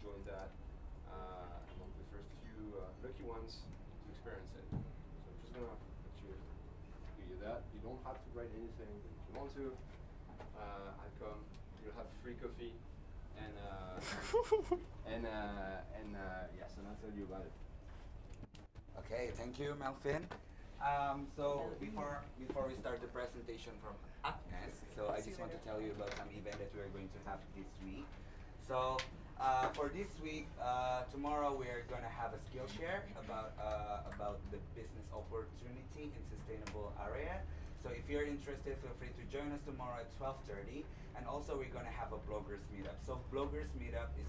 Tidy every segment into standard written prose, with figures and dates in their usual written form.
join that among the first few lucky ones to experience it. So I'm just gonna let you give you that. You don't have to write anything, but if you want to, I'll come. You'll have free coffee, and yes, and I'll tell you about it. Okay, thank you, Melvin. So before we start the presentation from Agnes, so I just want to tell you about some event that we're going to have this week. So for this week, tomorrow we're going to have a skill share about the business opportunity in sustainable area. So if you're interested, feel free to join us tomorrow at 12:30. And also we're going to have a bloggers meetup. So bloggers meetup is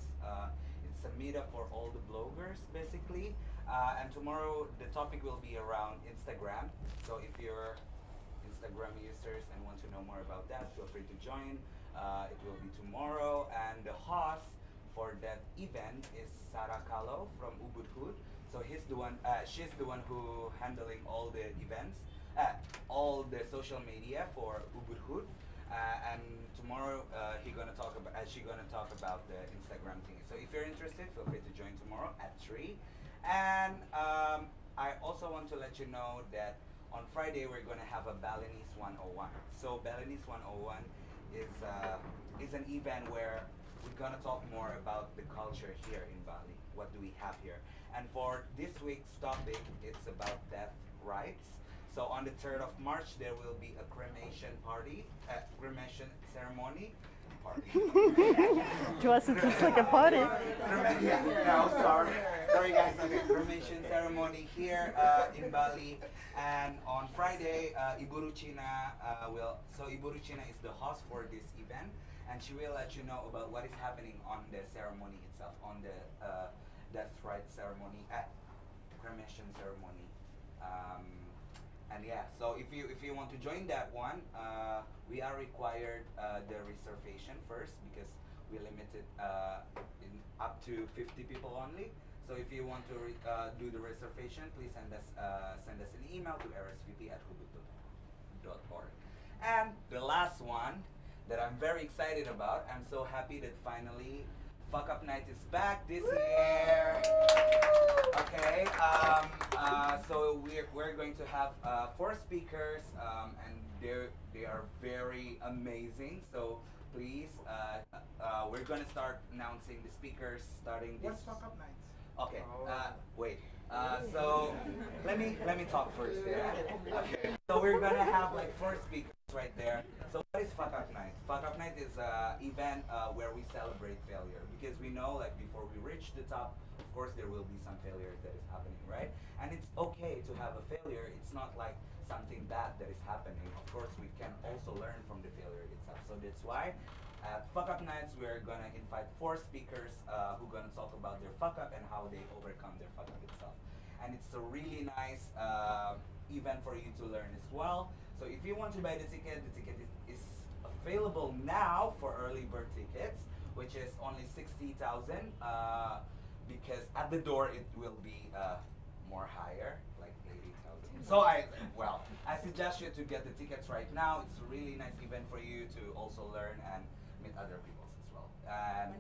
it's a meetup for all the bloggers basically. And tomorrow the topic will be around Instagram. So if you're Instagram users and want to know more about that, feel free to join. It will be tomorrow, and the host for that event is Sarah Kahlo from Ubud. So she's the one who handling all the events, all the social media for Ubud. And tomorrow she's gonna talk about the Instagram thing. So if you're interested, feel free to join tomorrow at 3. And I also want to let you know that on Friday we're going to have a Balinese 101. So Balinese 101 is an event where we're going to talk more about the culture here in Bali. What do we have here? And for this week's topic, it's about death rights. So on the 3rd of March, there will be a cremation ceremony. To us, it looks like a party. Sorry guys. Okay, cremation ceremony here in Bali, and on Friday, Ibu Ruchina Ibu Ruchina is the host for this event, and she will let you know about what is happening on the ceremony itself, on the death rites ceremony, cremation ceremony. And yeah, so if you want to join that one, we are required the reservation first, because we limited in up to 50 people only. So if you want to do the reservation, please send us an email to rsvp@hubud.org. And the last one that I'm very excited about, I'm so happy that finally Fuck Up Night is back this year. Okay, so we're going to have 4 speakers, and they are very amazing. So please, we're going to start announcing the speakers starting this. What's Fuck Up Nights? Okay, wait. So let me talk first. Yeah. Okay. So we're gonna have like 4 speakers right there. So what is Fuck Up Night? Fuck Up Night is an event where we celebrate failure, because we know, like, before we reach the top, of course there will be some failures that is happening, right? And it's okay to have a failure. It's not like something bad that is happening. Of course, we can also learn from the failure itself. So that's why at Fuck Up Nights we're gonna invite 4 speakers who gonna talk about their fuck up and how they overcome their fuck up itself. And it's a really nice event for you to learn as well. So if you want to buy the ticket is available now for early bird tickets, which is only 60,000, because at the door it will be more higher, like 80,000. So I suggest you to get the tickets right now. It's a really nice event for you to also learn and meet other people as well. And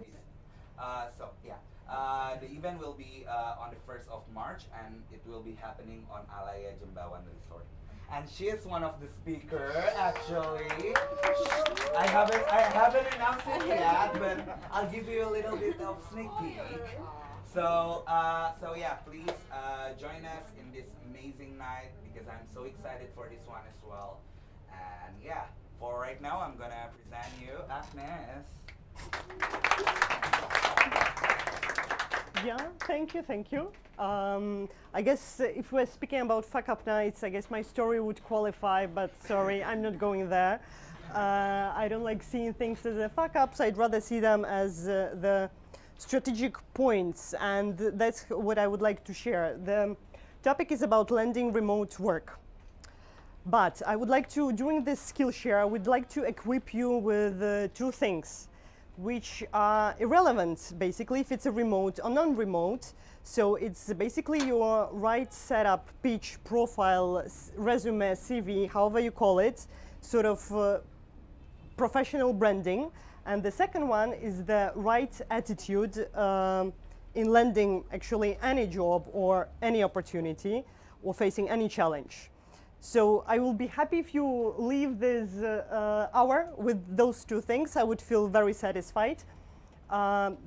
the event will be on the 1st of March, and it will be happening on Alaya Jembawan Resort. And she is one of the speakers, actually. I haven't announced it yet, but I'll give you a little bit of sneak peek. So yeah, please join us in this amazing night, because I'm so excited for this one as well. And yeah, for right now, I'm gonna present you Agnes. Yeah, thank you. I guess if we're speaking about Fuck Up Nights, I guess my story would qualify, but sorry, I'm not going there. I don't like seeing things as a fuck ups. I'd rather see them as the strategic points, and that's what I would like to share. The topic is about landing remote work. But I would like to, during this skill share, I would like to equip you with 2 things, which are irrelevant, basically, if it's a remote or non-remote. So it's basically your right setup, pitch, profile, resume, CV, however you call it, sort of professional branding. And the second one is the right attitude in landing actually any job or any opportunity or facing any challenge. So I will be happy if you leave this hour with those two things. I would feel very satisfied.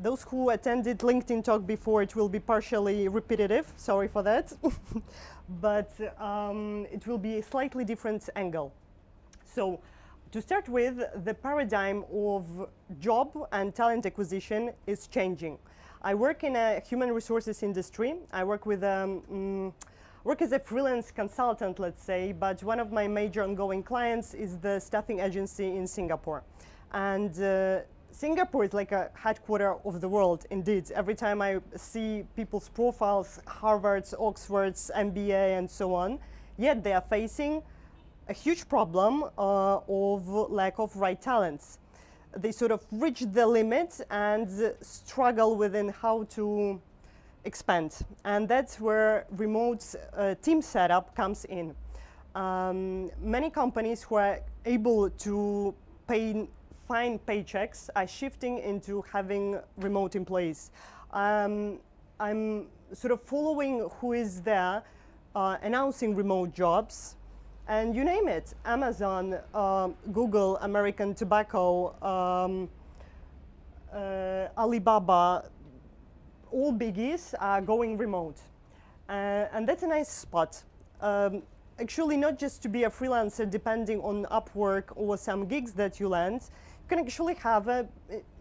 Those who attended LinkedIn talk before, it will be partially repetitive. Sorry for that. But it will be a slightly different angle. So to start with, the paradigm of job and talent acquisition is changing. I work in a human resources industry. I work with work as a freelance consultant, let's say, but one of my major ongoing clients is the staffing agency in Singapore. And Singapore is like a headquarter of the world, indeed. Every time I see people's profiles, Harvard's, Oxford's, MBA, and so on, yet they are facing a huge problem of lack of right talents. They sort of reach the limit and struggle within how to expand. And that's where remote team setup comes in. Many companies who are able to pay fine paychecks are shifting into having remote employees. I'm sort of following who is there announcing remote jobs, and you name it, Amazon, Google, American Tobacco, Alibaba, all biggies are going remote. And that's a nice spot. Actually, not just to be a freelancer depending on Upwork or some gigs that you land, you can actually have a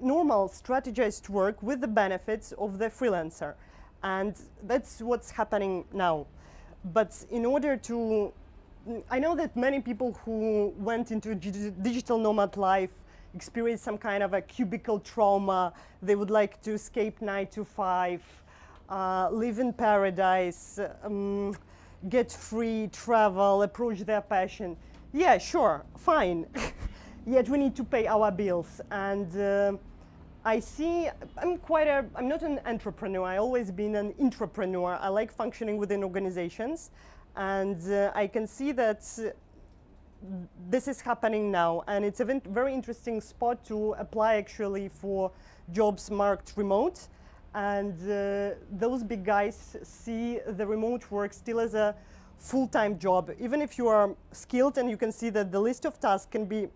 normal strategized work with the benefits of the freelancer. And that's what's happening now. But in order to, I know that many people who went into digital nomad life experience some kind of a cubicle trauma. They would like to escape 9 to 5, live in paradise, get free, travel, approach their passion. Yeah, sure, fine. Yet we need to pay our bills. And I see, I'm not an entrepreneur. I've always been an intrapreneur. I like functioning within organizations. And I can see that this is happening now, and it's a very interesting spot to apply actually for jobs marked remote. And those big guys see the remote work still as a full-time job. Even if you are skilled and you can see that the list of tasks can be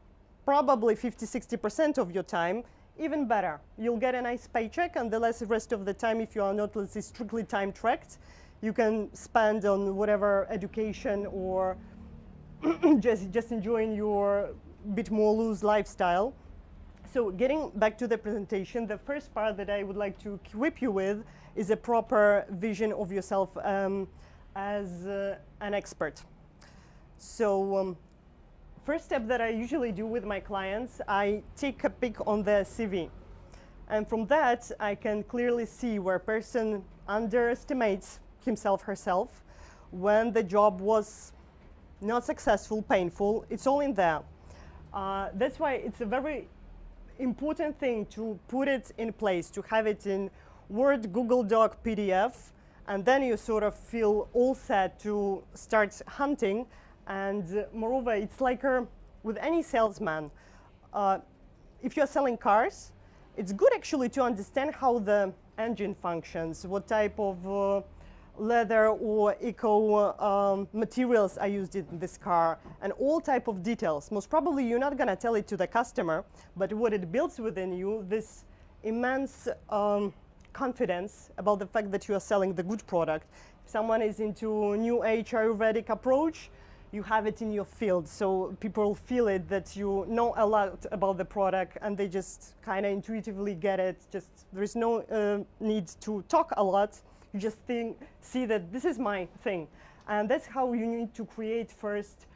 probably 50–60% of your time, even better. You'll get a nice paycheck, and the rest of the time, if you are not, let's say, strictly time-tracked, you can spend on whatever education or just enjoying your bit more loose lifestyle. So getting back to the presentation, the first part that I would like to equip you with is a proper vision of yourself as an expert. So first step that I usually do with my clients, I take a pic on their CV. And from that, I can clearly see where a person underestimates himself, herself, when the job was not successful, painful. It's all in there. That's why it's a very important thing to put it in place, to have it in Word, Google Doc, PDF, and then you sort of feel all set to start hunting. And moreover, it's like with any salesman. If you're selling cars, it's good actually to understand how the engine functions, what type of leather or eco materials are used in this car, and all type of details. Most probably you're not going to tell it to the customer, but what it builds within you, this immense confidence about the fact that you are selling the good product. If someone is into new age Ayurvedic approach, you have it in your field, so people feel it that you know a lot about the product, and they just kind of intuitively get it. Just there's no need to talk a lot. You just see that this is my thing. And that's how you need to create first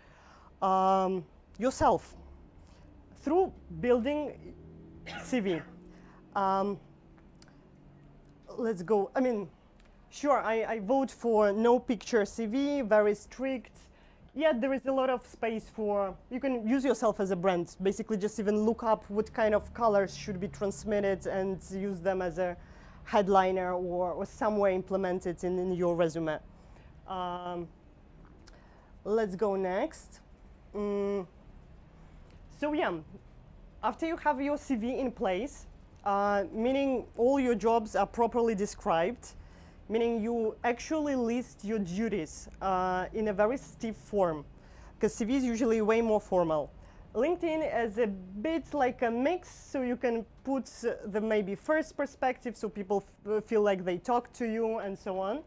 yourself through building CV. Let's go. I mean, sure, I vote for no picture CV, very strict. Yet there is a lot of space for, you can use yourself as a brand. Basically just even look up what kind of colors should be transmitted and use them as a headliner or somewhere implemented in your resume. Let's go next. So yeah, after you have your CV in place, meaning all your jobs are properly described, meaning you actually list your duties in a very stiff form, because CV is usually way more formal. LinkedIn is a bit like a mix, so you can put the maybe first perspective, so people feel like they talk to you and so on.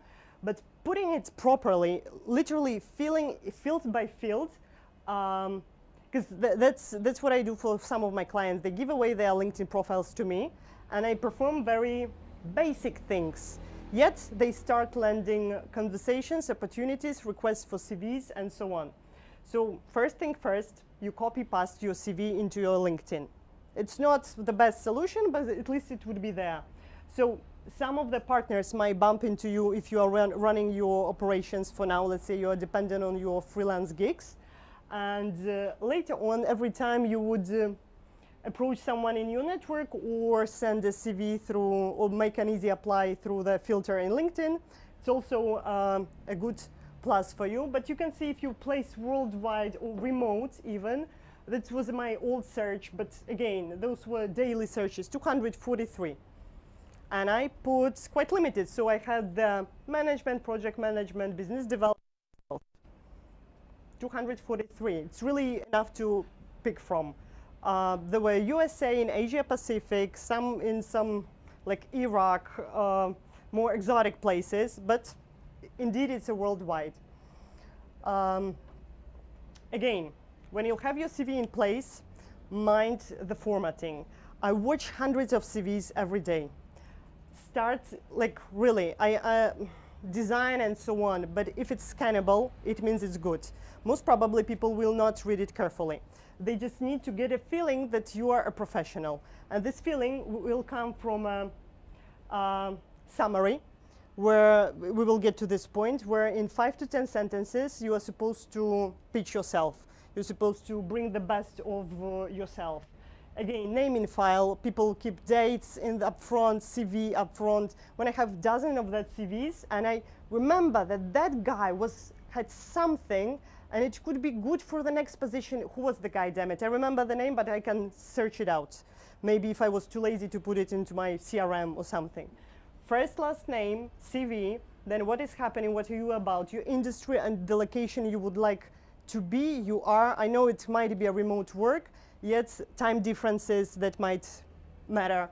But putting it properly, literally field by field, because that's what I do for some of my clients. They give away their LinkedIn profiles to me, and I perform very basic things. Yet they start landing conversations, opportunities, requests for CVs, and so on. So first thing first, you copy paste your CV into your LinkedIn. It's not the best solution, but at least it would be there. So some of the partners might bump into you if you are running your operations for now. Let's say you are dependent on your freelance gigs. And later on, every time you would approach someone in your network or send a CV through or make an easy apply through the filter in LinkedIn, it's also a good plus for you. But you can see if you place worldwide or remote even, that was my old search, but again, those were daily searches, 243. And I put quite limited, so I had the management, project management, business development, 243. It's really enough to pick from. There were USA in Asia Pacific, some in some like Iraq, more exotic places, but indeed it's a worldwide. Again, when you have your CV in place, mind the formatting. I watch hundreds of CVs every day. Start, like really, I design and so on, but if it's scannable, it means it's good. Most probably people will not read it carefully. They just need to get a feeling that you are a professional. And this feeling will come from a summary, where we will get to this point, where in 5 to 10 sentences, you are supposed to pitch yourself. You're supposed to bring the best of yourself. Again, name in file, people keep dates in the upfront, CV upfront. When I have dozens of that CVs, and I remember that that guy had something, and it could be good for the next position. Who was the guy, damn it? I remember the name, but I can search it out. Maybe if I was too lazy to put it into my CRM or something. First, last name, CV, then what is happening, what are you about, your industry and the location you would like to be, you are. I know it might be a remote work, yet time differences that might matter.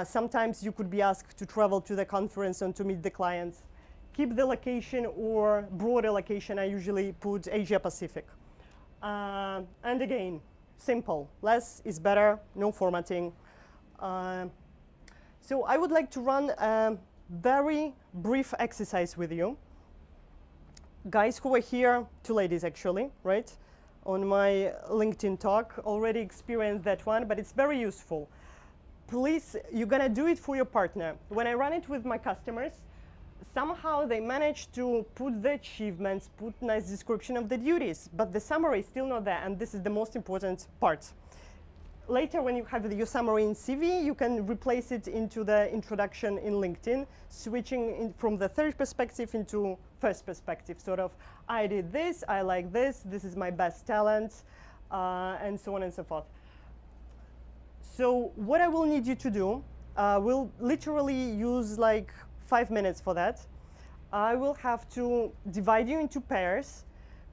Sometimes you could be asked to travel to the conference and to meet the clients. Keep the location or broader location. I usually put Asia Pacific. And again, simple. Less is better, no formatting. So I would like to run a very brief exercise with you. Guys who were here, 2 ladies actually, right? On my LinkedIn talk, already experienced that one, but it's very useful. Please, you're gonna do it for your partner. When I run it with my customers, somehow they manage to put the achievements, put nice description of the duties, but the summary is still not there, and this is the most important part. Later, when you have your summary in CV, you can replace it into the introduction in LinkedIn, switching from the third perspective into first perspective, sort of, I did this, I like this is my best talent, and so on and so forth. So what I will need you to do, we'll literally use like 5 minutes for that. I will have to divide you into pairs.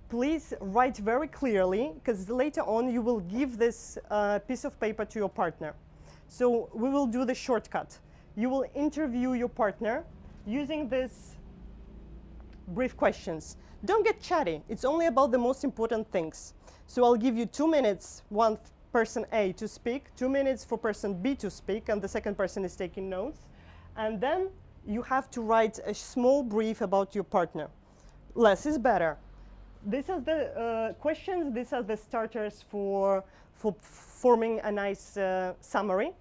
Please write very clearly, because later on you will give this piece of paper to your partner. So we will do the shortcut. You will interview your partner using these brief questions. Don't get chatty. It's only about the most important things. So I'll give you 2 minutes, one person A to speak, 2 minutes for person B to speak, and the second person is taking notes. And then you have to write a small brief about your partner. Less is better. These are the questions, these are the starters for forming a nice summary.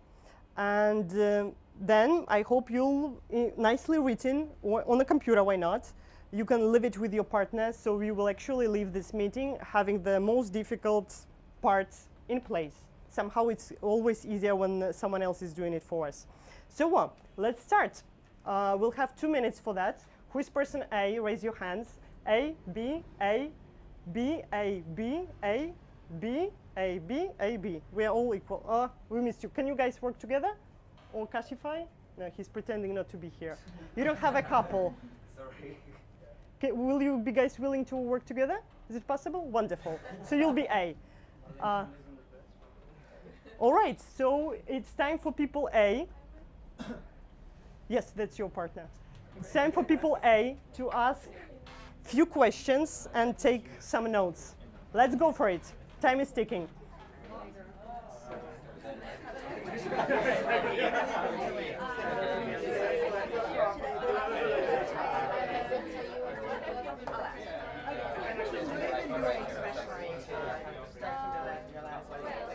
And then I hope you'll, nicely written, or on the computer, why not? You can leave it with your partner, so we will actually leave this meeting having the most difficult parts in place. Somehow it's always easier when someone else is doing it for us. So let's start. We'll have 2 minutes for that. Who is person A? Raise your hands. A, B, A, B, A, B, A, B, A, B, A, B. We are all equal. We missed you. Can you guys work together? Or Kashify? No, he's pretending not to be here. You don't have a couple. Sorry. Okay, will you be guys willing to work together? Is it possible? Wonderful. So you'll be A. All right, so it's time for people A. Yes, that's your partner. It's time for people A to ask few questions and take some notes. Let's go for it. Time is ticking.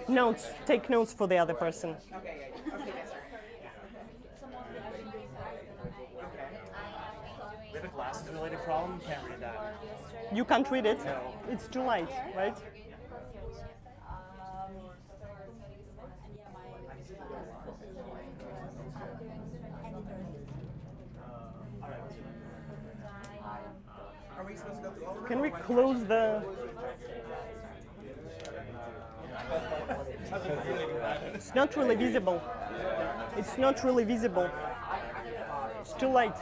Notes. Take notes for the other person. Okay, We have a glasses related problem, can't read that. You can't read it? No. It's too light, right? Are we supposed to go through all of them? Can we close the... It's not really visible. It's not really visible. It's too light.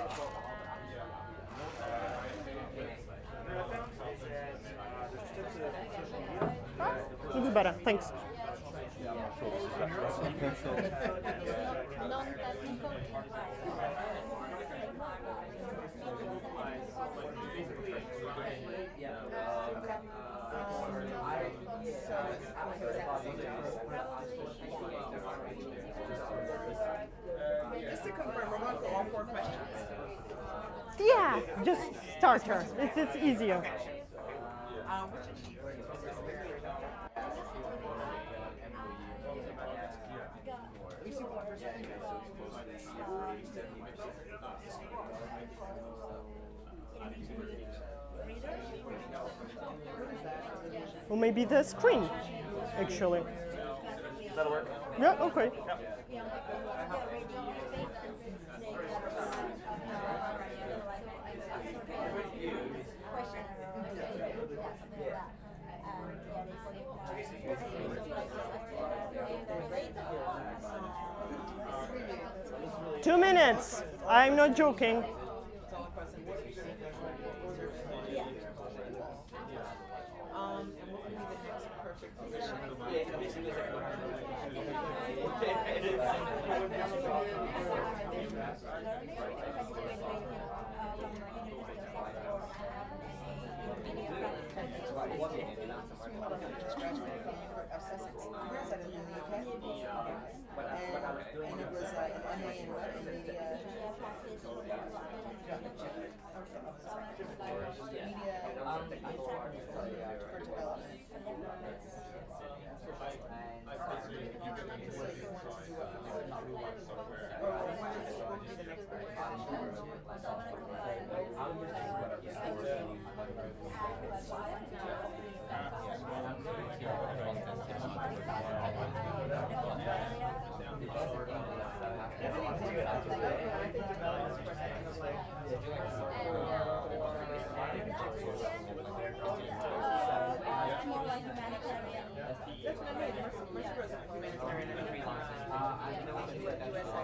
It'll be better, thanks. Just to confirm, we're going through all 4 questions. Yeah, just starter. It's easier. Which is she? Or maybe the screen, actually. That'll work. Yeah, okay. Two minutes. I'm not joking. And what would be the next perfect position? And it was an MA in media.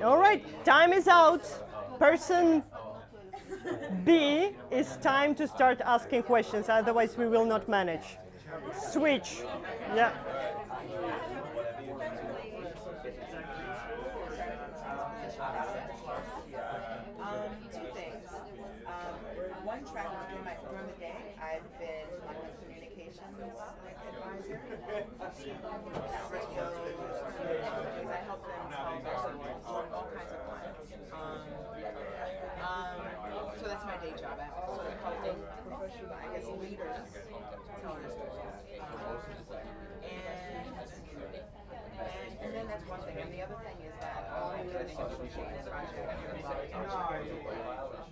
All right, time is out. Person B, it's time to start asking questions, otherwise we will not manage. Switch. Yeah. Two things. One track during the day, I've been like a communications advisor. I help them solve all kinds of clients. So that's my day job. I'm also helping professional, I guess, leaders tell their stories. And then that's one thing. And the other thing is that we did a social change project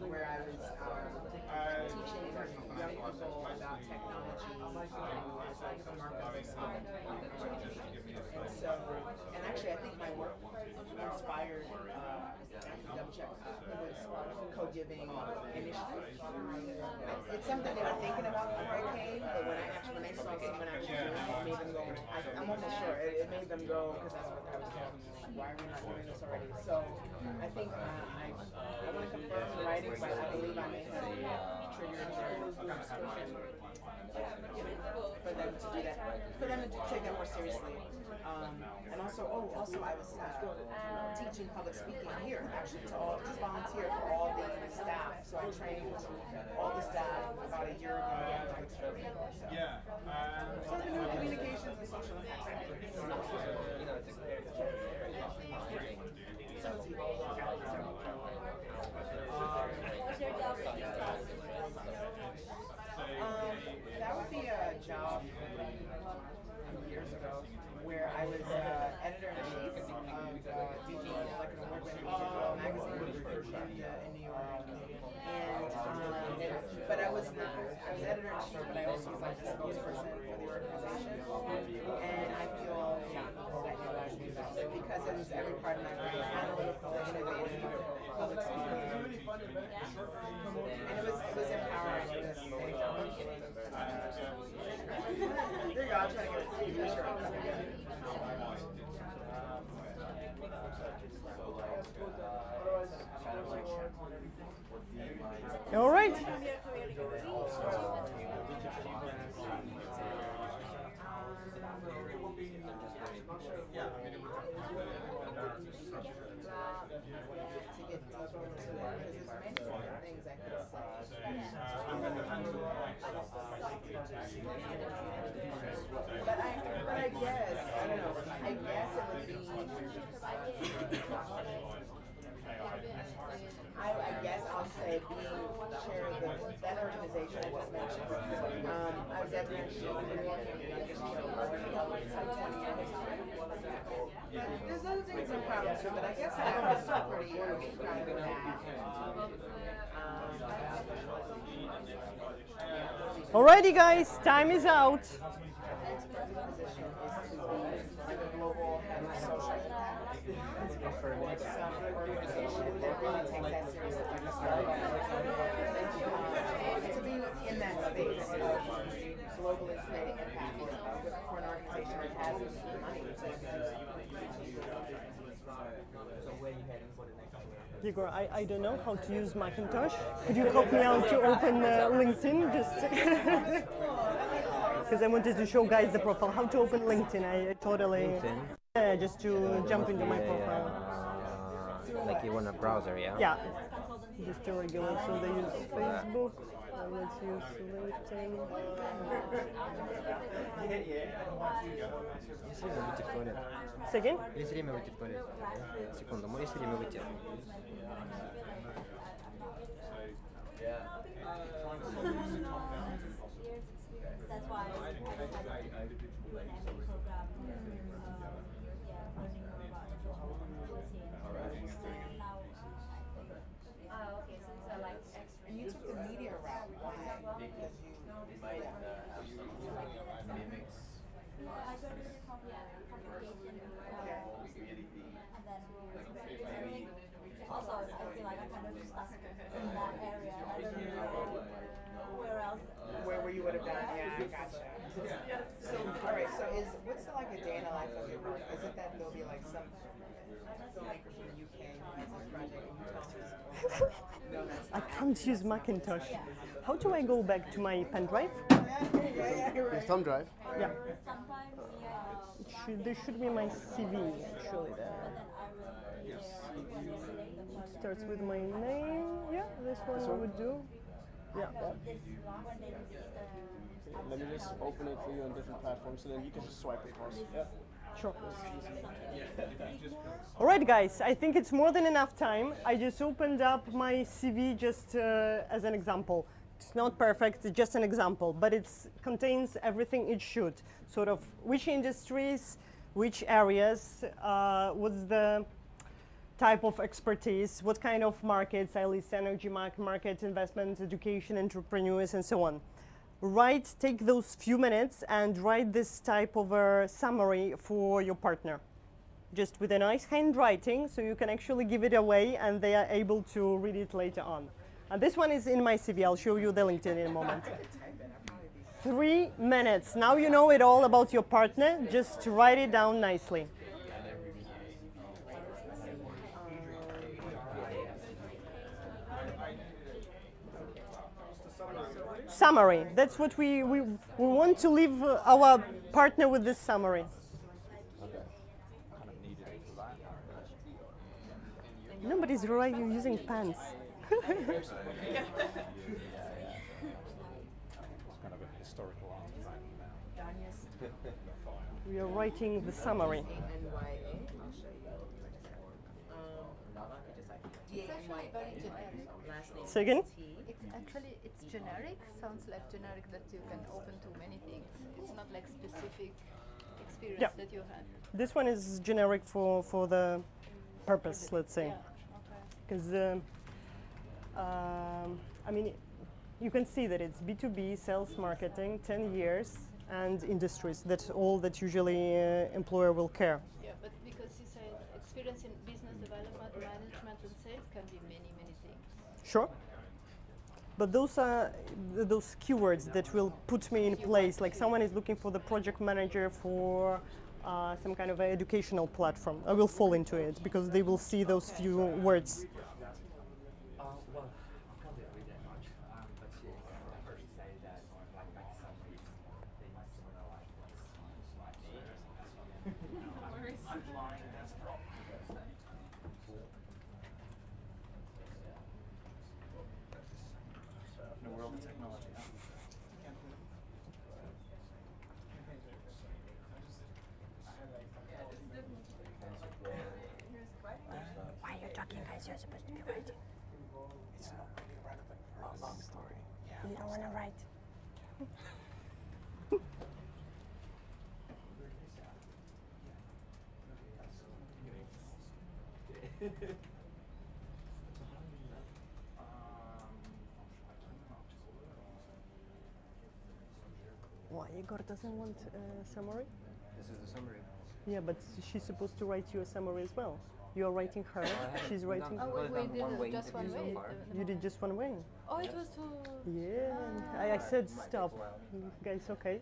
where I was teaching young people about technology as like a marketing so, and actually I think my work inspired, double check, who was giving initiative. It's something they were thinking about before I came, but when they saw someone actually doing it, it made them go. I'm almost sure it made them go because that's what I was talking about. Like, why are we not doing this already? So I think I want to confirm in writing, but I believe I may have triggered their discussion for them to do that, for them to take that more seriously. And also I was teaching public speaking here, actually, to volunteer for all the staff. So I trained all the staff about a year ago in public speaking. So something to do with communications and social impact. That would be a job years ago where I was editor-in-chief of DG, like an award-winning digital magazine in New York. But I was editor-in-chief, but I also was like the spokesperson for the organization. And I feel because it was every part of my career, analytical, innovative, public speaking. And it was empowering. There you go, I'll try to get a t-shirt. All right. But I guess, I don't know, I guess it would be, I guess I'll say being chair of that organization I just mentioned. I was editor-in-chief in New York for 20 years. But there's other things I'm proud of too, but I guess that was pretty kind of that. Alrighty, guys, time is out. Position is to be the global head of social impact. With some organization that really takes that seriously. And to be in that space of globally creating impact for an organization that has the money to do Igor, I don't know how to use Macintosh. Could you help me out to open LinkedIn? Just because I wanted to show guys the profile. How to open LinkedIn? I totally. LinkedIn? Yeah, just to jump into my profile. Like you want a browser, yeah? Yeah. Just to regular. So they use Facebook. Let's use LinkedIn. Есть время выйти в туалет? Second? Есть время выйти в туалет? Секунду, есть время выйти? That's why I do an program. Okay, so these are like extra. And you took the media route. Why? Because you might have some mimics. I go to the communication and then also I feel like I'm kind of stuck in that area. I don't know where else. Where you would have done, yeah, gotcha. So, all right. So, what's like a day in the life of your work? Is it that there'll be like some filmmaker from the UK who has this project and you tell us? No, that's I can't use Macintosh. How do I go back to my pen drive? Your thumb drive. Yeah. Sometimes There should be my CV actually there. It starts with my name. Yeah, this one I would do. Yeah. Let me just open it for you on different platforms, so then you can just swipe across. Yeah. Sure. All right, guys, I think it's more than enough time. I just opened up my CV just as an example. It's not perfect, it's just an example, but it contains everything it should. Sort of which industries, which areas, what's the type of expertise, what kind of markets, I list energy market, investments, education, entrepreneurs, and so on. Take those few minutes and write this type of a summary for your partner. Just with a nice handwriting, so you can actually give it away and they are able to read it later on. And this one is in my CV. I'll show you the LinkedIn in a moment. 3 minutes. Now you know it all about your partner. Just write it down nicely. Summary. That's what we want to leave our partner with this summary. Nobody's right using pens. It's kind of a historical artifact now. We are writing the summary. Say again? It's generic. Sounds like generic that you can open to many things. It's not like specific experience that you had. This one is generic for the purpose, let's say. Because I mean, you can see that it's B2B, sales, marketing, 10 years, and industries. That's all that usually employer will care. Yeah, but because you said experience in business development, management, and sales can be many, many things. Sure. But those are those keywords that will put me in place. Like someone is looking for the project manager for some kind of educational platform. I will fall into it because they will see those few words. Well, I can't agree that much, but yes, I first say that like some weeks, they must similar like I'm blind, that's a problem. In the world of technology. Why are you talking, guys? You're supposed to be writing. It's not really relevant for a long story. Yeah. You don't want to write. Why Igor doesn't want a summary? This is the summary. Yeah, but she's supposed to write you a summary as well. You're writing her, she's writing. Oh, we did just one way. You did just one way. Oh, it was too. Yeah, I said stop. Guys, okay.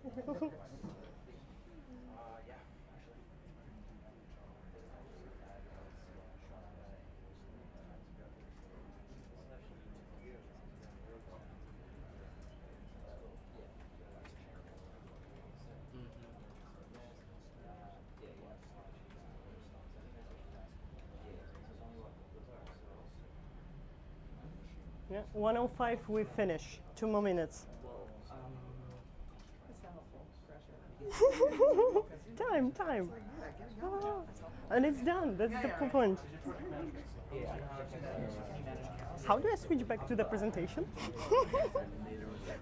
Yeah, 1:05 we finish. 2 more minutes. Time. Ah, and it's done. That's the point. How do I switch back to the presentation?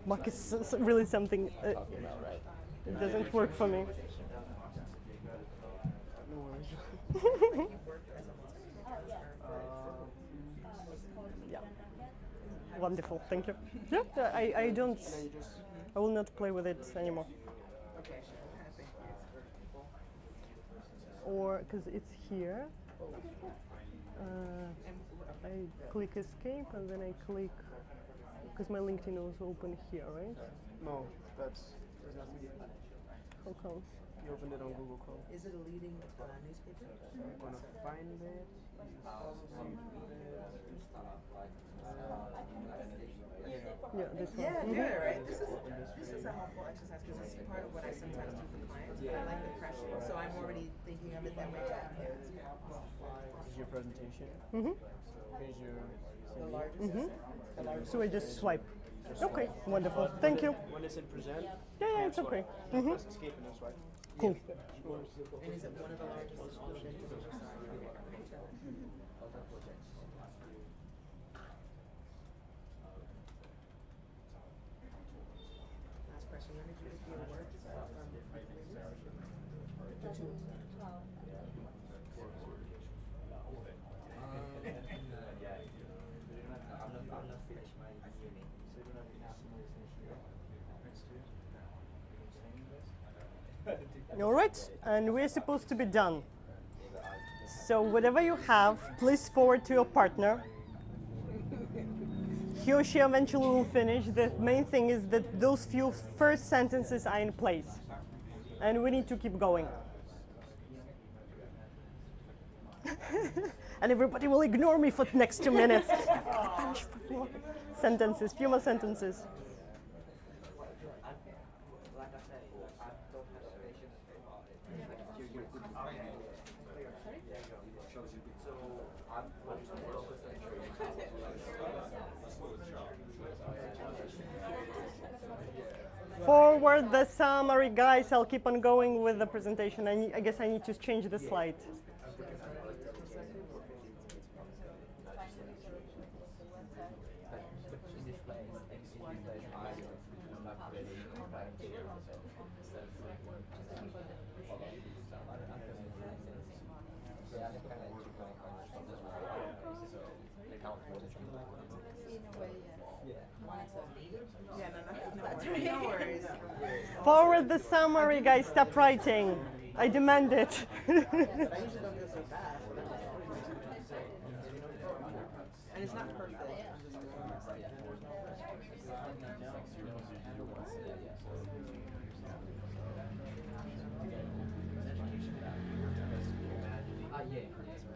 Mark is really something. It doesn't work for me. Yeah. Wonderful. Thank you. Yeah, I don't. I will not play with it anymore. Or because it's here, I click escape and then I click because my LinkedIn was open here, right? No, there's nothing. How come? You opened it on Google Chrome. Is it a leading newspaper? I'm gonna find it. Yeah, this one. Yeah, good, right? This is a helpful exercise because it's part of what I sometimes do for clients. I like the pressure, so I'm already thinking of it that way. This is your presentation. Here's your The largest. So I just swipe. Okay, wonderful. Thank you. When it's in present, Yeah, it's okay. press escape and then swipe. Cool. And is it one of the largest students? Last question. When did you get the award? I'm not finished my uni. All right, and we're supposed to be done. So whatever you have, please forward to your partner. he or she eventually will finish. The main thing is that those few first sentences are in place. And we need to keep going. And everybody will ignore me for the next 2 minutes. Sentences, few more sentences. Forward the summary, guys. I'll keep on going with the presentation. I guess I need to change the slide. No worries. Forward the summary, guys. Stop writing. I demand it. And it's not perfect.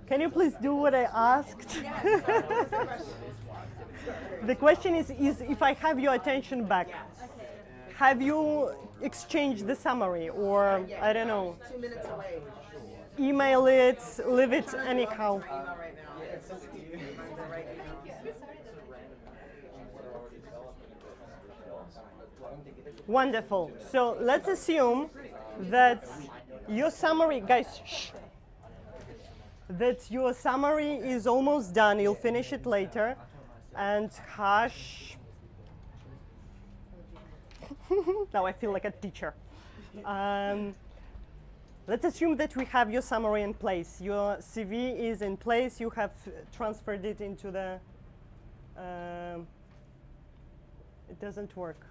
Can you please do what I asked? The question is if I have your attention back, have you exchanged the summary or, I don't know, 2 minutes away. email it, leave it anyhow? Email right now. It's just right now. Wonderful. So let's assume that your summary, guys, shh, that your summary is almost done. You'll finish it later. And hush. Now I feel like a teacher. Let's assume that we have your summary in place. Your CV is in place. You have transferred it into the... it doesn't work.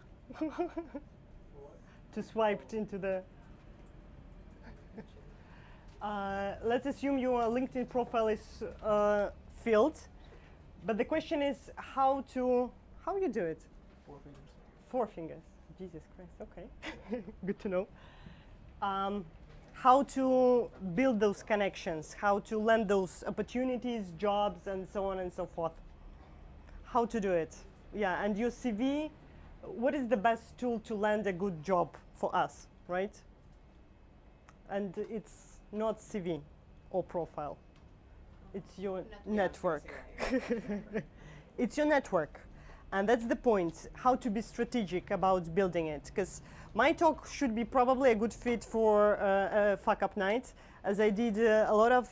To swipe it into the... let's assume your LinkedIn profile is filled. But the question is how you do it? 4 fingers. 4 fingers. Jesus Christ, okay. Good to know. How to build those connections, how to land those opportunities, jobs, and so on and so forth. How to do it. Yeah, and your CV, what is the best tool to land a good job for us, right? And it's not CV or profile. It's your network. It's your network. And that's the point, how to be strategic about building it. Because my talk should be probably a good fit for a fuck up night, as I did a lot of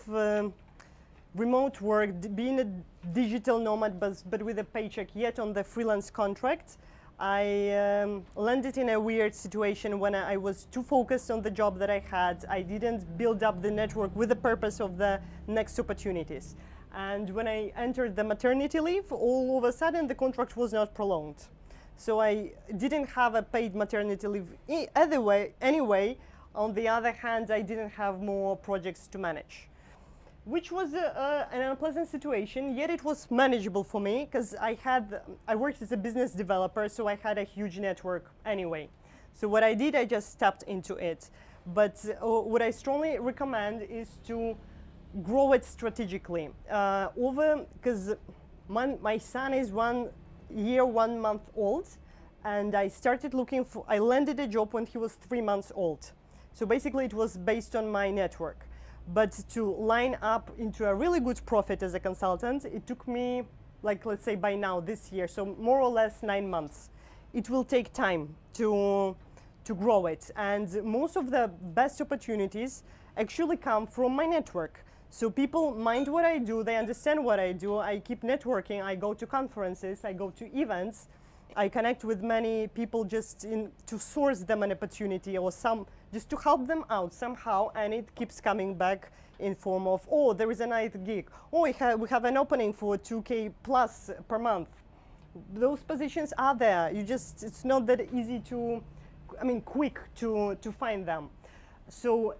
remote work, being a digital nomad, but with a paycheck yet on the freelance contract. I landed in a weird situation when I was too focused on the job that I had. I didn't build up the network with the purpose of the next opportunities. And when I entered the maternity leave, all of a sudden the contract was not prolonged. So I didn't have a paid maternity leave anyway. On the other hand, I didn't have more projects to manage, which was an unpleasant situation, yet it was manageable for me because I worked as a business developer, so I had a huge network anyway. So what I did, I just tapped into it. But what I strongly recommend is to grow it strategically. Because my son is 1 year, 1 month old, and I started I landed a job when he was 3 months old. So basically it was based on my network. But to line up into a really good profit as a consultant, it took me, like, let's say by now, this year, so more or less 9 months. It will take time to grow it. And most of the best opportunities actually come from my network. So people mind what I do, they understand what I do, I keep networking, I go to conferences, I go to events, I connect with many people just to source them an opportunity or just to help them out somehow, and it keeps coming back in form of, oh, there is a night gig, oh, we have an opening for 2K plus per month. Those positions are there, it's not that easy quick to find them. So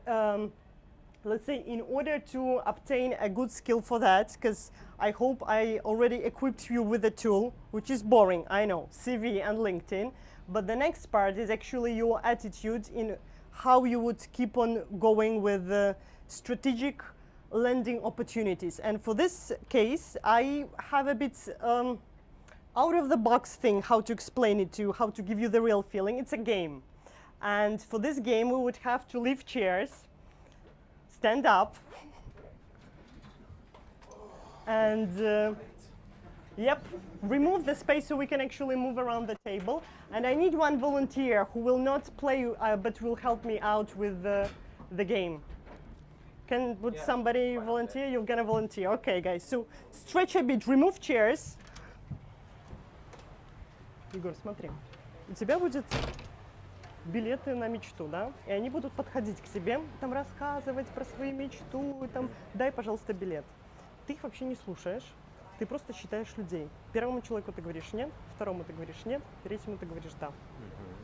let's say, in order to obtain a good skill for that, because I hope I already equipped you with a tool, which is boring, I know, CV and LinkedIn, but the next part is actually your attitude in how you would keep on going with strategic lending opportunities. And for this case, I have a bit out of the box thing how to explain it to you, how to give you the real feeling. It's a game. And for this game, we would have to leave chairs, stand up, and yep, remove the space so we can actually move around the table. And I need one volunteer who will not play, but will help me out with the game. Would somebody volunteer? You're gonna volunteer. Okay, guys. So stretch a bit, remove chairs. Егор, смотри, у тебя будет билеты на мечту, да? И они будут подходить к тебе, там рассказывать про свою мечту, там, дай, пожалуйста, билет. Ты их вообще не слушаешь, ты просто считаешь людей. Первому человеку ты говоришь нет, второму ты говоришь нет, третьему ты говоришь да.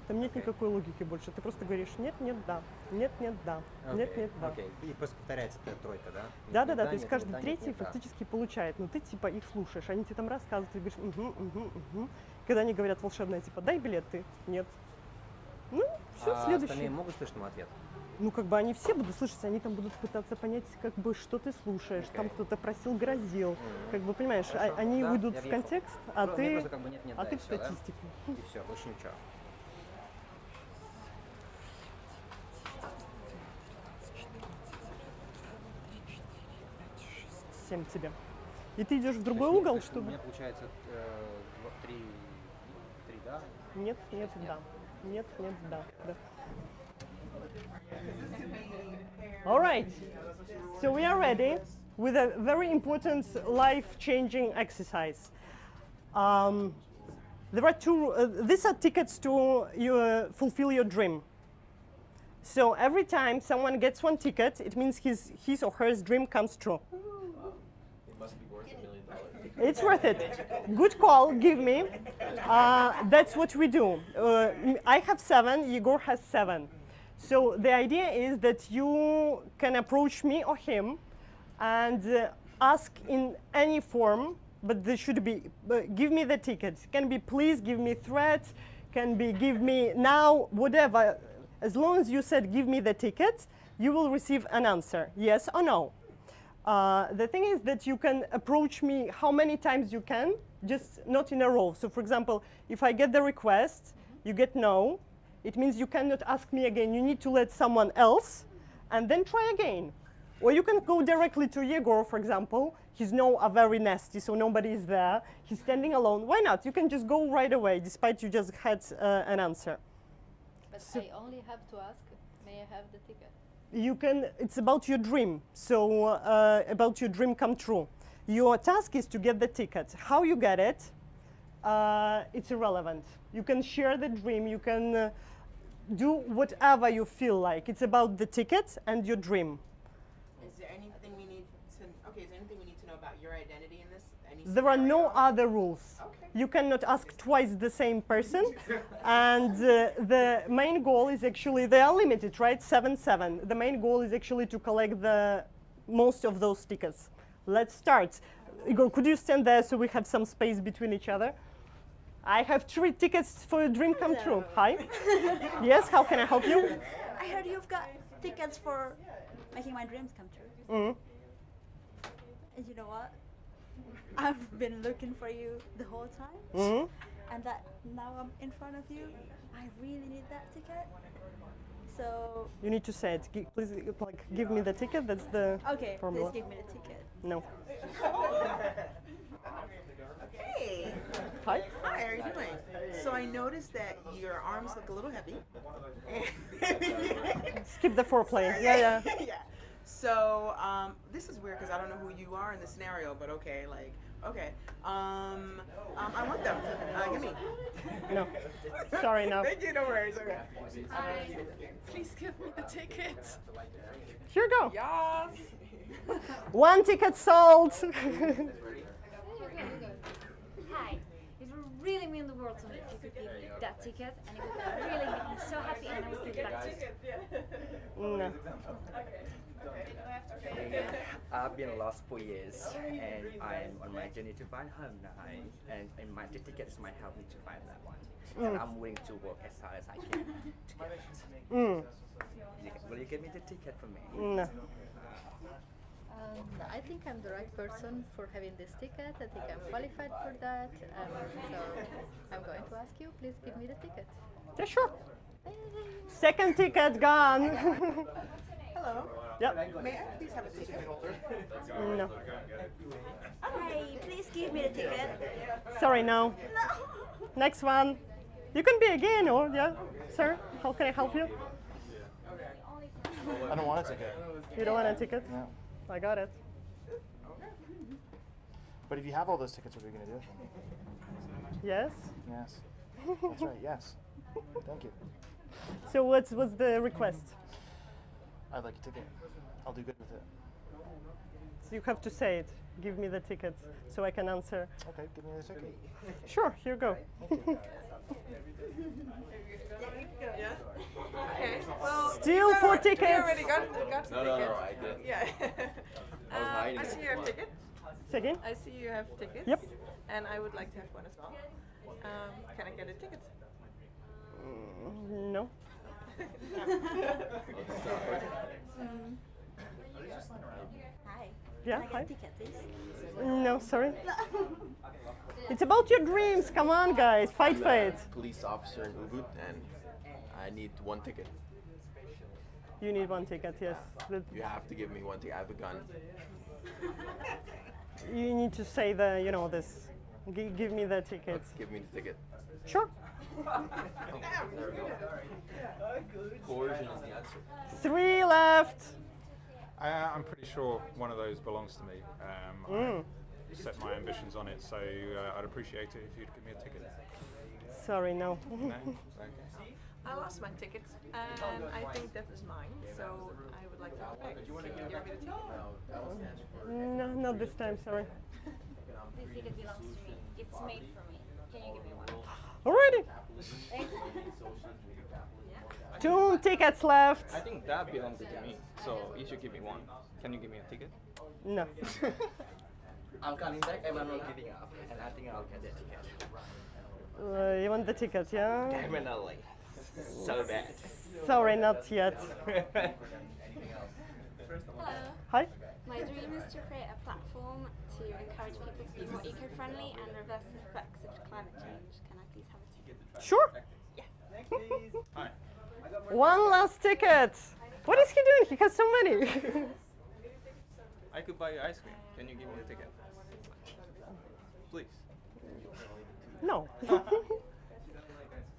Там нет никакой логики больше. Ты просто говоришь нет, нет, да, нет, нет, да, нет, нет, да. И просто повторяется эта тройка, да? Да. То есть каждый третий фактически получает. Но ты типа их слушаешь, они тебе там рассказывают, ты говоришь угу. Когда они говорят волшебное, типа дай билет, ты нет. Ну, все, следующий. Остальные могут слышать мой ответ? Ну, как бы они все будут слышать, они там будут пытаться понять, как бы, что ты слушаешь, там кто-то просил, грозил. Как бы, понимаешь, они уйдут в контекст, а ты, как бы нет, ты в все, статистику. Да? И все, больше ничего. Тебе. И ты идешь в другой угол, чтобы... У меня получается 3 да? Нет, да. Нет, да. All right. So we are ready with a very important life-changing exercise. There are two, these are tickets to fulfill your dream. So every time someone gets one ticket, it means his or her dream comes true. Must be worth $1 million. It's worth it. Good call, give me. That's what we do. I have 7, Igor has 7. So the idea is that you can approach me or him and ask in any form, but there should be, give me the ticket. Can be please, give me threat, can be give me now, whatever. As long as you said give me the ticket, you will receive an answer, yes or no. The thing is that you can approach me how many times you can, just not in a row. So for example, if I get the request, you get no, it means you cannot ask me again. You need to let someone else and then try again. Or you can go directly to Yegor, for example. His no are very nasty, so nobody is there. He's standing alone. Why not? You can just go right away, despite you just had an answer. But so I only have to ask, may I have the ticket? You can, it's about your dream. So about your dream come true. Your task is to get the ticket. How you get it, it's irrelevant. You can share the dream, you can do whatever you feel like. It's about the ticket and your dream. Is there anything we need to know about your identity in this? There are no other rules. Okay. You cannot ask twice the same person. And the main goal is actually, they are limited, right? 7-7. The main goal is actually to collect the most of those tickets. Let's start. Igor, could you stand there so we have some space between each other? I have 3 tickets for a dream come true. Hi. Yes, how can I help you? I heard you've got tickets for making my dreams come true. Mm. And you know what? I've been looking for you the whole time. Mm. And that now I'm in front of you. I really need that ticket. So You need to say it. Please, like, give me the ticket. That's the okay, formula. please give me the ticket. No. Hey. Hi. Hi, how are you doing? So I noticed that your arms look a little heavy. Skip the foreplay. Yeah. Yeah. So this is weird because I don't know who you are in the scenario, but okay, like, okay. I want them. Give me. No. Sorry, no. Thank you, no worries, okay. Please give me the ticket. Here you go. Yes. 1 ticket sold. Hi, it would really mean the world to me if you could give me that ticket, and it would really make me so happy, and I would give it back to you. No. I've been lost for years, and I'm on my journey to find home now. And my tickets might help me to find that one. And I'm willing to work as hard as I can to get it. Will you give me the ticket for me? No. I think I'm the right person for having this ticket. I think I'm qualified for that. So I'm going to ask you, please give me the ticket. Yeah, sure. Second ticket gone. Hello. Yep. May I please have a ticket holder? No. Hi, please give me the ticket. Sorry, no. No. Next one. You can be again, or yeah, sir. How can I help you? I don't want a ticket. You don't want a ticket? No. I got it. But if you have all those tickets, what are you going to do with them? Yes. Yes. That's right, yes. Thank you. So what's the request? I'd like a ticket. I'll do good with it. So you have to say it. Give me the ticket so I can answer. Okay, give me the ticket. Sure, here you go. Okay. Well, Still 4 tickets. You already got the ticket. No, I did. Yeah. I was hiding I it. see you have ticket. Say again? I see you have tickets. Yep. And I would like to have one as well. Can I get a ticket? No. Hi. Yeah, Can I hi. get a ticket, please? No, sorry. It's about your dreams. Come on, guys. Fight for it. Police officer in Ubud, and I need one ticket. You need 1 ticket, yes. You have to give me one ticket. I have a gun. You need to say the, you know, this. Give me the ticket. Give me the ticket. Sure. Coercion is the answer. 3 left. I'm pretty sure one of those belongs to me. I set my ambitions on it, so I'd appreciate it if you'd give me a ticket. Sorry, no. No? I lost my ticket, and I think that is mine. So I would like to have it back. Can you give me the ticket? No, not this time, sorry. This ticket belongs to me. It's made for me. Can you give me one? Alrighty. Thank you. 2 tickets left. I think that belongs to me, so you should give me one. Can you give me a ticket? No. I'm coming back and I'm not giving up. And I think I'll get the ticket. You want the ticket, yeah? Definitely. So bad. Sorry, not yet. Hello. Hi. My dream is to create a platform to encourage people to be more eco-friendly and reverse the effects of climate change. Can I please have a ticket? Sure. Yes. Hi. 1 last ticket. What is he doing? He has so many. I could buy you ice cream. Can you give me the ticket? Please. No.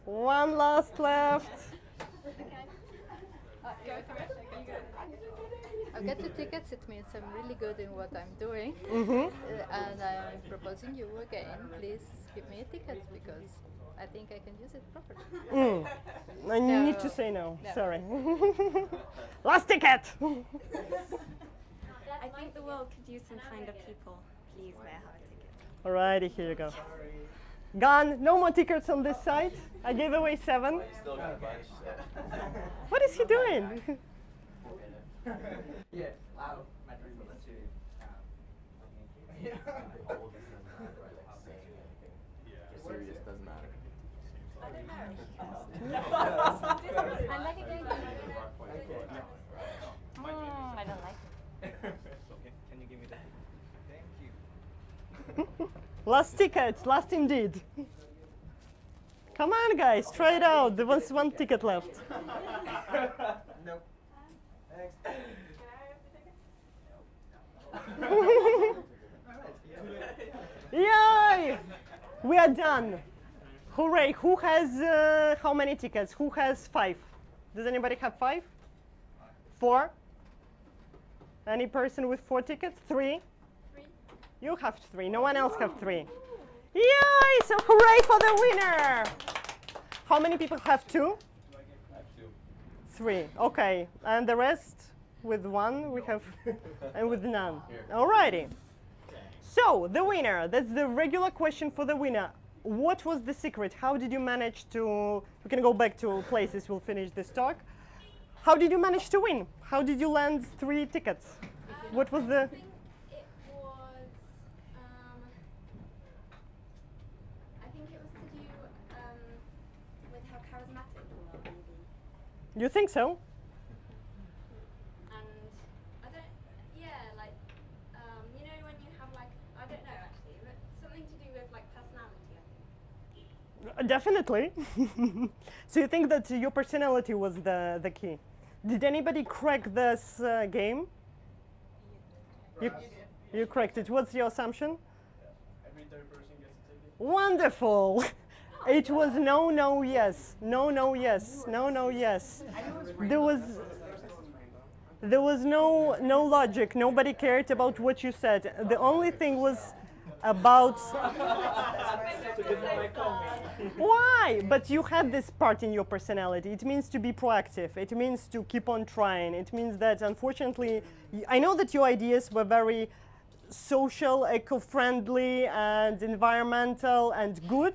1 last left. I'll get the tickets. It means I'm really good in what I'm doing. And I'm proposing you again, please give me a ticket because I think I can use it properly. I need to say no. Sorry. Last ticket. I think the world could use some kinder people. Please, may I have a ticket? Alrighty, here you go. Gone. No more tickets on this side. I gave away 7. Still got a bunch. What is he doing? Yeah, my dream was to. You're serious, doesn't matter. I like it going I don't like it. Okay. Can you give me that? Thank you. Last ticket. Last indeed. Come on, guys. Try it out. There was 1 ticket left. No. Yay! We are done. Hooray! Who has how many tickets? Who has 5? Does anybody have 5? 4? Any person with 4 tickets? 3? 3. You have 3. No one else have 3. Yay! So hooray for the winner! How many people have 2? I have 2. 3. Okay. And the rest with 1 we have, and with none. Alrighty. So the winner. That's the regular question for the winner. What was the secret? How did you manage to? We can go back to places. We'll finish this talk. How did you manage to win? How did you land 3 tickets? What was the? I think it was. I think it was to do with how charismatic you are, maybe. You think so? And I don't. Yeah, like you know when you have like I don't know actually, but something to do with like personality. I think. Definitely. So you think that your personality was the key? Did anybody crack this game? You cracked it. What's your assumption? Every third person gets a ticket. Wonderful. It was no, no, yes. No, no, yes. No, no, yes. There was no logic. Nobody cared about what you said. The only thing was about why? But you had this part in your personality. It means to be proactive. It means to keep on trying. It means that unfortunately, I know that your ideas were very social, eco-friendly, and environmental and good.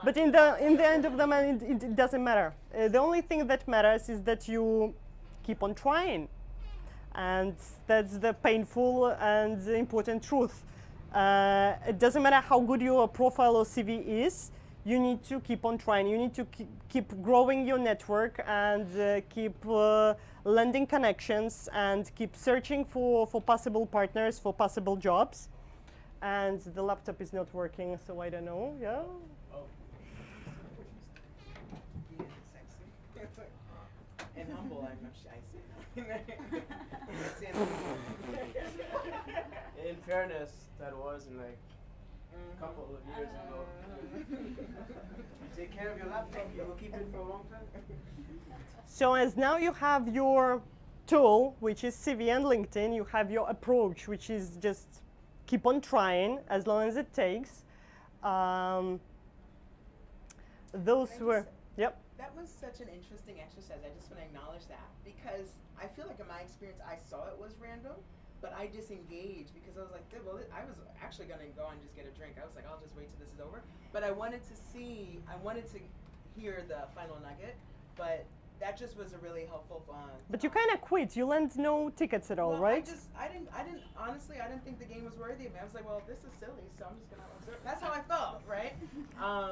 But in the end of the man, it doesn't matter. The only thing that matters is that you keep on trying, and that's the painful and important truth. It doesn't matter how good your profile or CV is. You need to keep on trying. You need to keep growing your network and keep lending connections and keep searching for possible partners, for possible jobs. And the laptop is not working, so I don't know. Yeah. And humble, I'm not shy. In fairness, that was in like a couple of years ago. Take care of your laptop, you will keep it for a long time. So as now you have your tool, which is CV and LinkedIn, you have your approach, which is just keep on trying as long as it takes. Those were, yep. That was such an interesting exercise. I just want to acknowledge that because I feel like in my experience, I saw it was random, but I disengaged because I was like, well, I was actually going to go and just get a drink. I was like, I'll just wait till this is over. But I wanted to hear the final nugget, but that just was a really helpful fun. But you kind of quit. You lent no tickets at all, well, right? Honestly, I didn't think the game was worthy of me. I was like, well, this is silly, so I'm just going to observe. That's how I felt, right?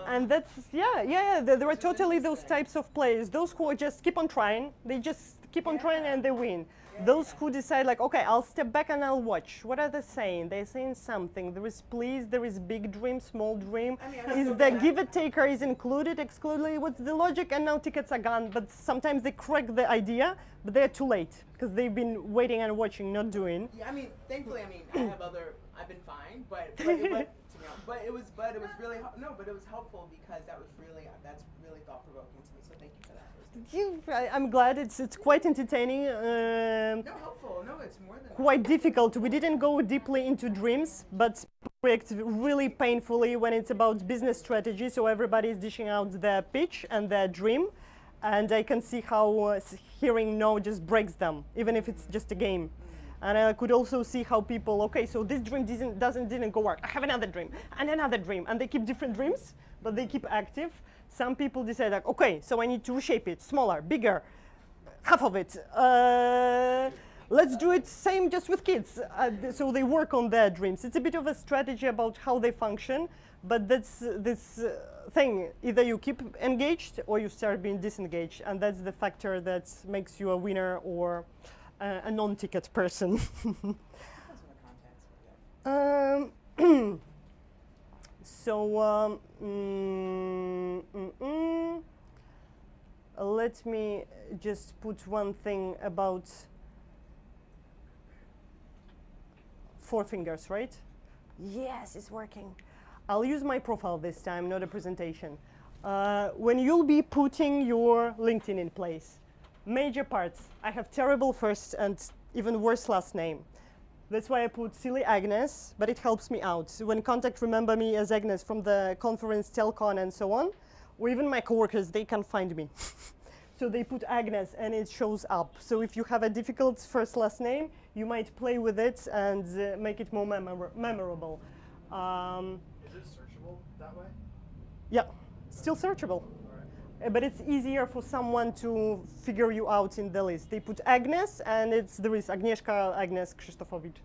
And that's, yeah. There are totally those types of players. Those who just keep on trying, they just keep on trying and they win. Those who decide like, okay, I'll step back and I'll watch. What are they saying? They're saying something. There is please, there is big dream, small dream. Is the give taker is included, excluded? What's the logic? And now tickets are gone. But sometimes they crack the idea, but they're too late because they've been waiting and watching, not doing. Yeah, I mean, thankfully, I've been fine, but it was really but it was helpful because that's really thought provoking to me. So thank you for that. I'm glad it's quite entertaining. Helpful. No, it's more than quite difficult. We didn't go deeply into dreams, but react really painfully when it's about business strategy. So everybody is dishing out their pitch and their dream, and I can see how hearing no just breaks them, even if it's just a game. And I could also see how people, okay, so this dream didn't go work. I have another dream, and they keep different dreams, but they keep active. Some people decide like, okay, so I need to reshape it, smaller, bigger, half of it. Let's do it same just with kids. So they work on their dreams. It's a bit of a strategy about how they function, but that's this thing. Either you keep engaged or you start being disengaged, and that's the factor that makes you a winner or a non-ticket person. Let me just put one thing about 4 fingers, right? Yes, it's working. I'll use my profile this time, not a presentation. When you'll be putting your LinkedIn in place, major parts. I have terrible first and even worse last name. That's why I put silly Agnes, but it helps me out. When contact remember me as Agnes from the conference, Telcon, and so on, or even my coworkers, they can find me. So they put Agnes and it shows up. So if you have a difficult first last name, you might play with it and make it more memorable. Is it searchable that way? Yeah, still searchable. but it's easier for someone to figure you out in the list. They put Agnes, and there is Agnieszka, Agnes Krzysztofowicz.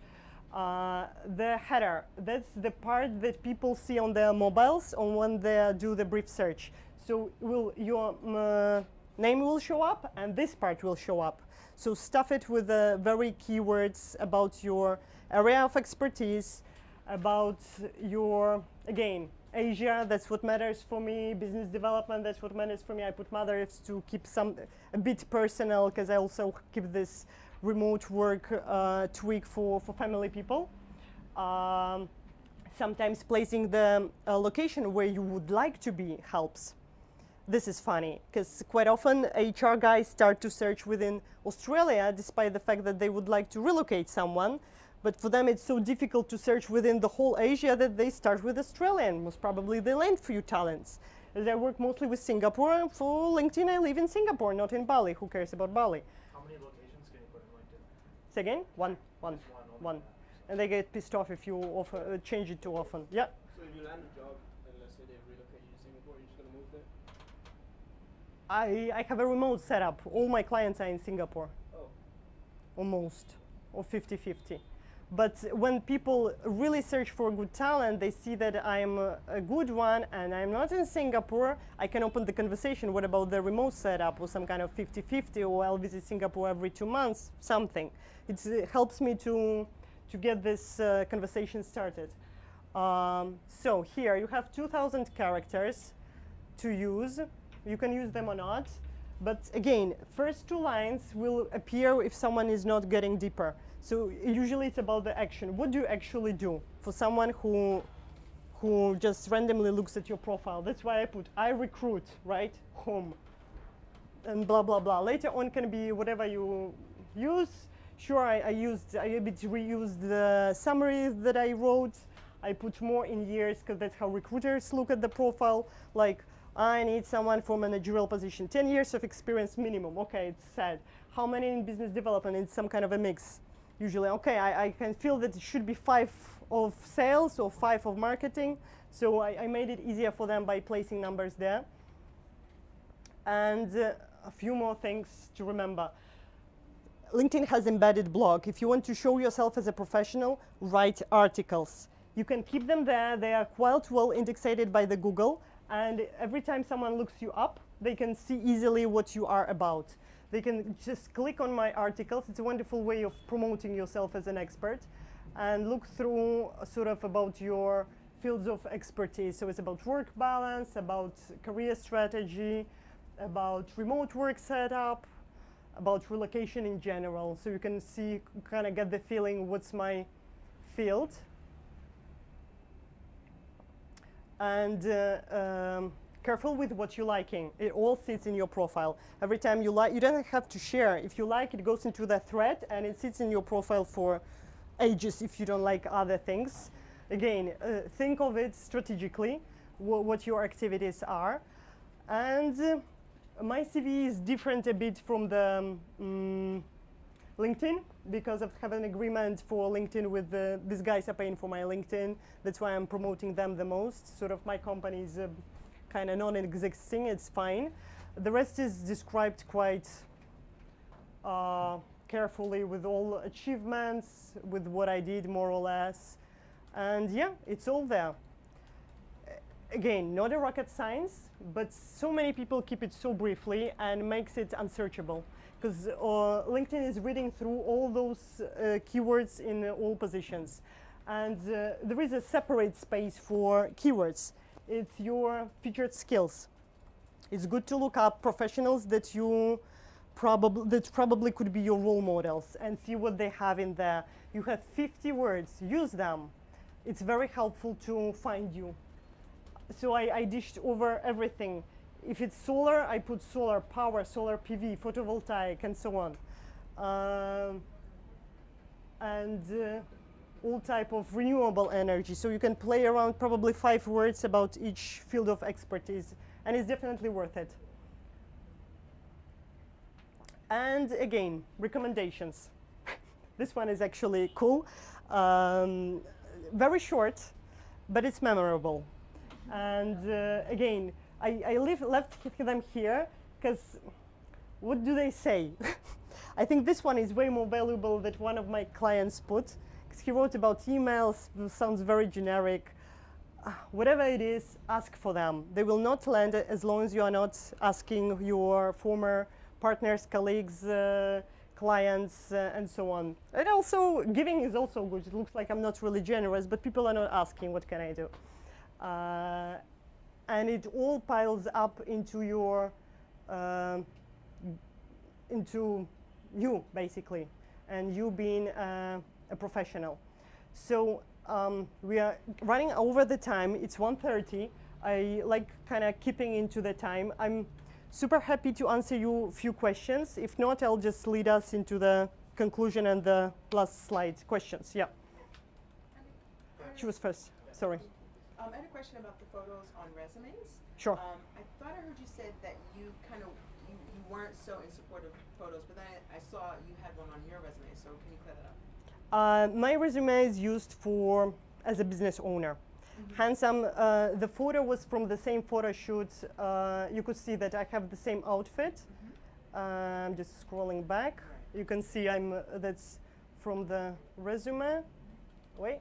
The header, that's the part that people see on their mobiles on when they do the brief search. So your name will show up, and this part will show up. So stuff it with very keywords about your area of expertise, about your, again, Asia, that's what matters for me, business development, that's what matters for me. I put mother ifs to keep a bit personal, because I also keep this remote work tweak for family people. Sometimes placing the location where you would like to be helps. This is funny, because quite often HR guys start to search within Australia, despite the fact that they would like to relocate someone. But for them, it's so difficult to search within the whole Asia that they start with Australian. Most probably they land few talents. As I work mostly with Singapore, for LinkedIn, I live in Singapore, not in Bali. Who cares about Bali? How many locations can you put in LinkedIn? Say again? One. And they get pissed off if you change it too often. Yeah? So if you land a job, and let's say they relocate you to Singapore, you're just going to move there? I have a remote setup. All my clients are in Singapore. Oh. Almost. Or 50-50. But when people really search for good talent, they see that I'm a good one and I'm not in Singapore, I can open the conversation. What about the remote setup or some kind of 50-50, or I'll visit Singapore every 2 months, something. It helps me to get this conversation started. So here you have 2,000 characters to use. You can use them or not. But again, first 2 lines will appear if someone is not getting deeper. So usually it's about the action. What do you actually do for someone who just randomly looks at your profile? That's why I put I recruit, right? Home. And blah, blah, blah. Later on can be whatever you use. Sure, I a bit reused the summary that I wrote. I put more in years, because that's how recruiters look at the profile. Like, I need someone for managerial position, 10 years of experience minimum. Okay, it's sad. How many in business development? It's some kind of a mix. Usually, okay, I can feel that it should be 5 of sales or 5 of marketing. So I made it easier for them by placing numbers there. And a few more things to remember. LinkedIn has embedded blog. If you want to show yourself as a professional, write articles. You can keep them there. They are quite well indexed by the Google. And every time someone looks you up, they can see easily what you are about. They can just click on my articles. It's a wonderful way of promoting yourself as an expert, and look through sort of about your fields of expertise. So it's about work balance, about career strategy, about remote work setup, about relocation in general. So you can see, kind of get the feeling, what's my field. And careful with what you're liking. It all sits in your profile. Every time you like, you don't have to share. If you like, it goes into the thread and it sits in your profile for ages if you don't like other things. Again, think of it strategically, what your activities are. And my CV is different a bit from the LinkedIn, because I have an agreement for LinkedIn with these guys are paying for my LinkedIn. That's why I'm promoting them the most. Sort of my company is kind of non-existing, it's fine. The rest is described quite carefully with all achievements, with what I did more or less. And yeah, it's all there. Again, not a rocket science, but so many people keep it so briefly and makes it unsearchable. Because LinkedIn is reading through all those keywords in all positions. And there is a separate space for keywords. It's your featured skills. It's good to look up professionals that probably could be your role models and see what they have in there. You have 50 words, use them. It's very helpful to find you. So I dished over everything. If it's solar, I put solar power, solar PV, photovoltaic, and so on. All type of renewable energy. So you can play around probably 5 words about each field of expertise, and it's definitely worth it. And again, recommendations. This one is actually cool. Very short, but it's memorable. And again, left them here because what do they say? I think this one is way more valuable than one of my clients put, because he wrote about emails, sounds very generic. Whatever it is, ask for them. They will not land as long as you are not asking your former partners, colleagues, clients, and so on. And also, giving is also good. It looks like I'm not really generous, but people are not asking, what can I do? And it all piles up into your, into you, basically, and you being a professional. So we are running over the time. It's 1:30. I like kind of keeping into the time. I'm super happy to answer you a few questions. If not, I'll just lead us into the conclusion and the last slide. Questions, yeah. She was first, sorry. I had a question about the photos on resumes. Sure. I thought I heard you said that you kind of, you weren't so in support of photos, but then I saw you had one on your resume, so can you clear that up? My resume is used for as a business owner. Hence, the photo was from the same photo shoot. You could see that I have the same outfit. I'm just scrolling back. You can see that's from the resume. Wait,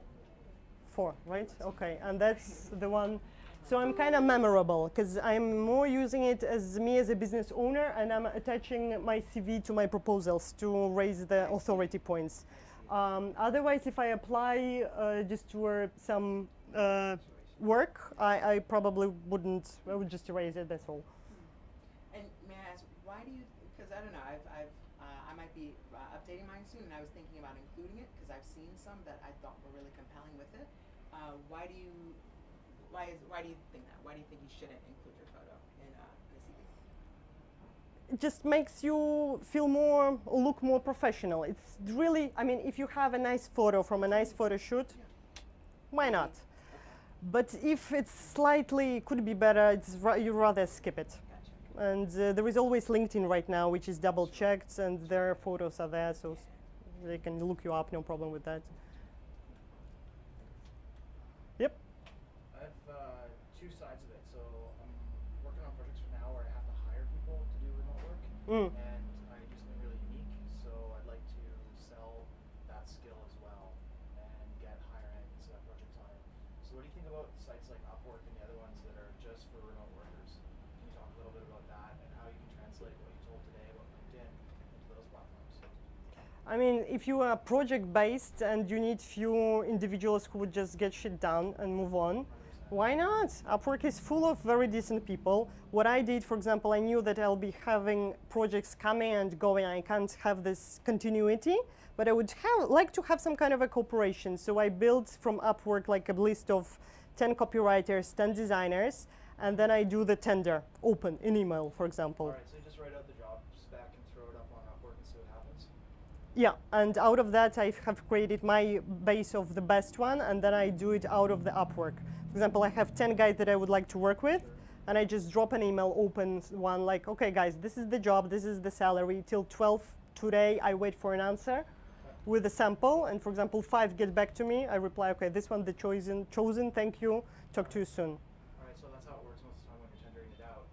4, right? Okay, and that's the one. So I'm kind of memorable because I'm more using it as me as a business owner, and I'm attaching my CV to my proposals to raise the authority points. Otherwise, if I apply just for some work, I probably wouldn't. I would just erase it. That's all. And may I ask, why do you? Because I don't know. I might be updating mine soon, and I was thinking about including it because I've seen some that I thought were really compelling with it. Why do you think that? Why do you think you shouldn't include your photo in a CV? It just makes you feel look more professional. It's really, I mean, if you have a nice photo from a nice photo shoot, why not? But if it's slightly, could be better, you'd rather skip it. And there is always LinkedIn right now, which is double checked, and their photos are there, so they can look you up, no problem with that. Yep. I have two sides of it. So I'm working on projects right now where I have to hire people to do remote work, and I do something really unique. So I'd like to sell that skill as well and get higher end projects on it. So what do you think about sites like Upwork and the other ones that are just for remote workers? Can you talk a little bit about that and how you can translate what you told today about LinkedIn into those platforms? I mean, if you are project-based and you need few individuals who would just get shit done and move on, why not? Upwork is full of very decent people. What I did, for example, I knew that I'll be having projects coming and going. I can't have this continuity, but I would like to have some kind of a cooperation. So I built from Upwork like a list of 10 copywriters, 10 designers, and then I do the tender, open, in email, for example. All right, so you just write out the job spec and throw it up on Upwork and see what happens? Yeah, and out of that I have created my base of the best one, and then I do it out of the Upwork. For example, I have 10 guys that I would like to work with, and I just drop an email, open one, like, okay guys, this is the job, this is the salary, till 12 today I wait for an answer with a sample, and for example 5 get back to me, I reply, okay, this one the chosen, thank you, talk to you soon. Alright, so that's how it works most of the time when you're tendering it out.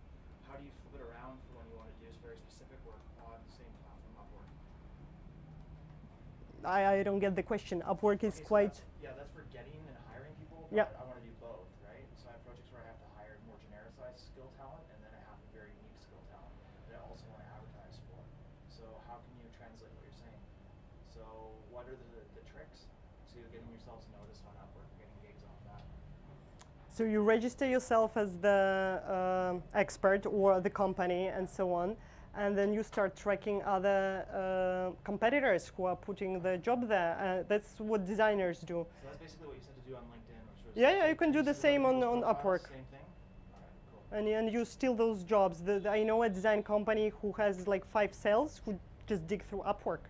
How do you flip it around for when you want to do very specific work on the same platform, Upwork? I don't get the question. Upwork is quite... That's for getting and hiring people. Yeah. I want to do both, right? So I have projects where I have to hire more genericized skill talent, and then I have a very unique skill talent that I also want to advertise for. So how can you translate what you're saying? So what are the tricks? So you're getting yourselves noticed on Upwork, getting gigs off that. So you register yourself as the expert or the company and so on, and then you start tracking other competitors who are putting the job there. That's what designers do. So that's basically what you said to do on LinkedIn, which was Yeah, you can do the same on Upwork. Same thing? Alright, cool. And you steal those jobs. I know a design company who has like 5 sales who just dig through Upwork.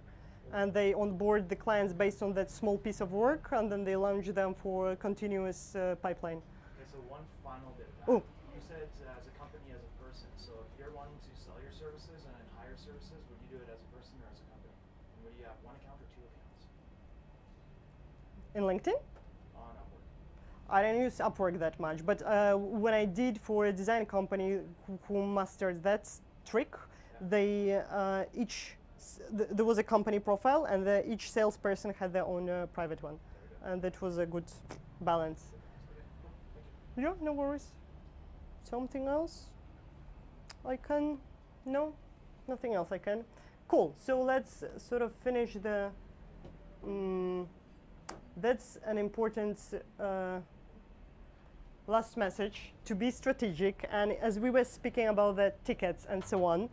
And they onboard the clients based on that small piece of work, and then they launch them for a continuous pipeline. Okay, so one final bit of that. Ooh. You said as a company, as a person. So if you're wanting to sell your services and then hire services, would you do it as a person or as a company? And would you have 1 account or 2 accounts? In LinkedIn? On Upwork. I don't use Upwork that much, but when I did for a design company who mastered that trick, they there was a company profile, and each salesperson had their own private one, and that was a good balance. Yeah, no worries. Something else I can? No, nothing else I can. Cool. So let's sort of finish the. That's an important last message, to be strategic. And as we were speaking about the tickets and so on,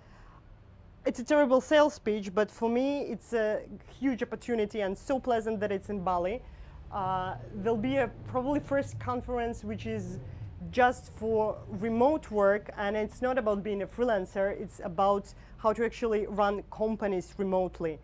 it's a terrible sales pitch, but for me it's a huge opportunity and so pleasant that it's in Bali. There'll be a probably first conference which is just for remote work, and it's not about being a freelancer, it's about how to actually run companies remotely.